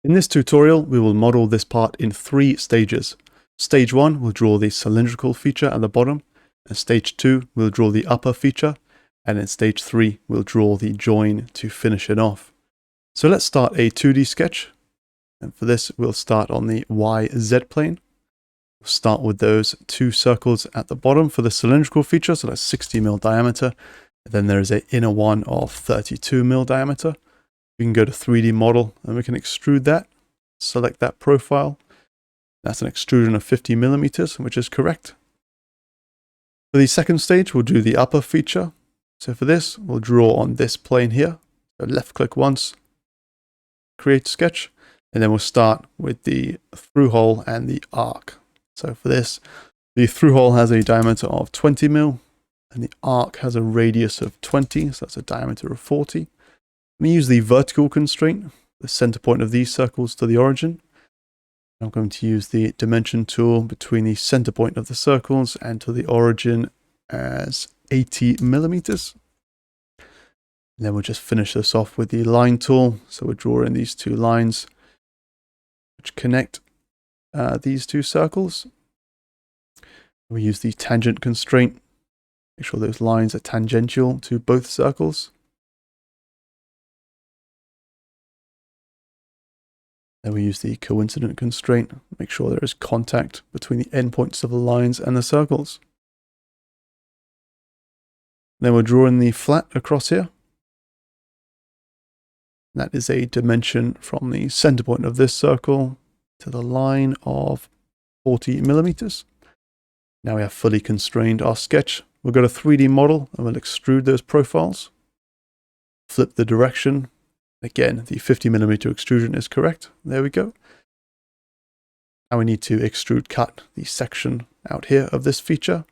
In this tutorial, we will model this part in 3 stages. Stage 1 will draw the cylindrical feature at the bottom, and stage 2 will draw the upper feature, and in stage 3 we'll draw the join to finish it off. So let's start a 2D sketch, and for this we'll start on the YZ plane. We'll start with those 2 circles at the bottom for the cylindrical feature, so that's 60mm diameter, and then there is an inner one of 32mm diameter. We can go to 3D model and we can extrude that, select that profile. That's an extrusion of 50mm, which is correct. For the second stage, we'll do the upper feature. So for this, we'll draw on this plane here. So left click once, create sketch, and then we'll start with the through hole and the arc. So for this, the through hole has a diameter of 20mm and the arc has a radius of 20, so that's a diameter of 40. Let me use the vertical constraint, the center point of these circles to the origin. I'm going to use the dimension tool between the center point of the circles and to the origin as 80mm. And then we'll just finish this off with the line tool. So we'll draw in these 2 lines which connect these 2 circles. We use the tangent constraint, make sure those lines are tangential to both circles. Then we use the coincident constraint, make sure there is contact between the endpoints of the lines and the circles. Then we'll draw in the flat across here. That is a dimension from the center point of this circle to the line of 40mm. Now we have fully constrained our sketch. We'll go to 3D model and we'll extrude those profiles. Flip the direction. Again, the 50mm extrusion is correct. There we go. Now we need to extrude cut the section out here of this feature.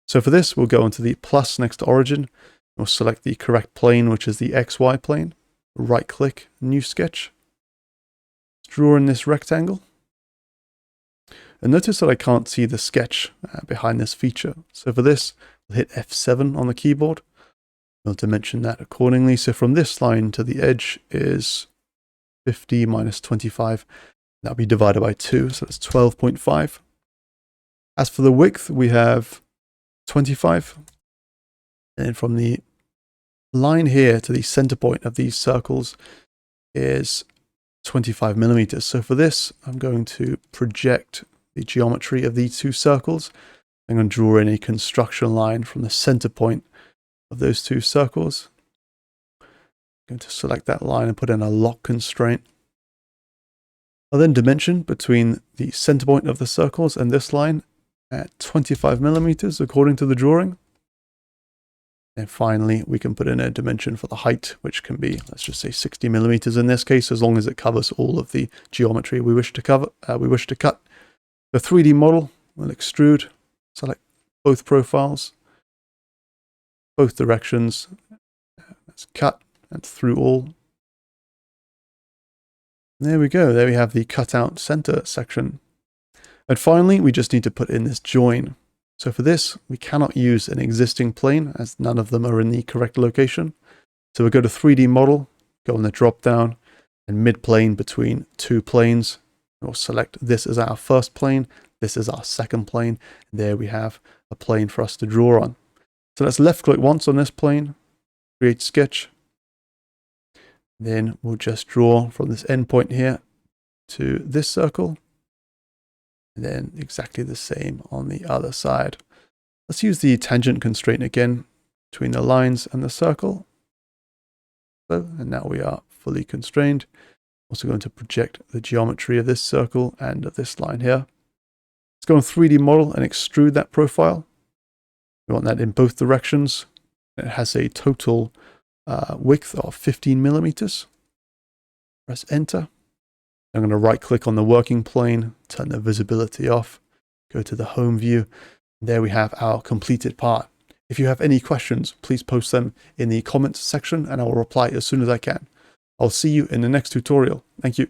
So for this, we'll go into the plus next to origin. We'll select the correct plane, which is the XY plane. Right click, new sketch. Draw in this rectangle. And notice that I can't see the sketch behind this feature. So for this, we'll hit F7 on the keyboard. We'll dimension that accordingly. So from this line to the edge is 50 minus 25. That'll be divided by 2, so that's 12.5. As for the width, we have 25. And from the line here to the center point of these circles is 25mm. So for this, I'm going to project the geometry of these 2 circles. I'm going to draw in a construction line from the center point of those 2 circles. I'm going to select that line and put in a lock constraint. I'll then dimension between the center point of the circles and this line at 25mm according to the drawing. And finally, we can put in a dimension for the height, which can be, let's just say 60mm in this case, as long as it covers all of the geometry we wish to cut. The 3D model will extrude, select both profiles, both directions. Let's cut and through all. There we go. There we have the cutout center section. And finally, we just need to put in this join. So for this, we cannot use an existing plane as none of them are in the correct location. So we'll go to 3D model, go on the drop down and mid plane between 2 planes. We'll select this as our first plane. This is our second plane. And there we have a plane for us to draw on. So let's left click once on this plane, create sketch. Then we'll just draw from this endpoint here to this circle. And then exactly the same on the other side. Let's use the tangent constraint again between the lines and the circle. So, and now we are fully constrained. Also going to project the geometry of this circle and of this line here. Let's go on 3D model and extrude that profile. We want that in both directions. It has a total width of 15mm. Press enter. I'm going to right click on the working plane, turn the visibility off, go to the home view. There we have our completed part. If you have any questions, please post them in the comments section and I will reply as soon as I can. I'll see you in the next tutorial. Thank you.